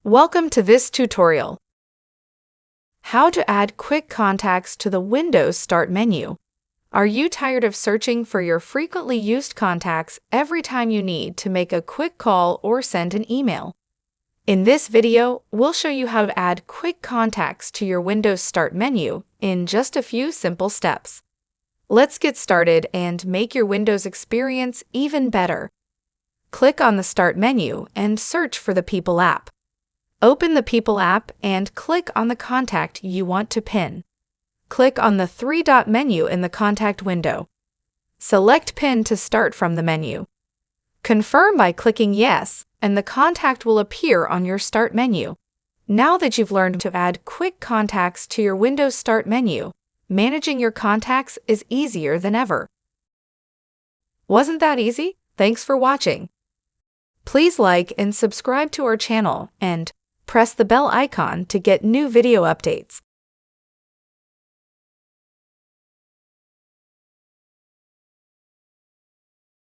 Welcome to this tutorial. How to add quick contacts to the Windows Start menu. Are you tired of searching for your frequently used contacts every time you need to make a quick call or send an email? In this video, we'll show you how to add quick contacts to your Windows Start menu in just a few simple steps. Let's get started and make your Windows experience even better. Click on the Start menu and search for the People app. Open the People app and click on the contact you want to pin. Click on the three-dot menu in the contact window. Select Pin to start from the menu. Confirm by clicking Yes, and the contact will appear on your Start menu. Now that you've learned to add quick contacts to your Windows Start menu, managing your contacts is easier than ever. Wasn't that easy? Thanks for watching. Please like and subscribe to our channel and press the bell icon to get new video updates.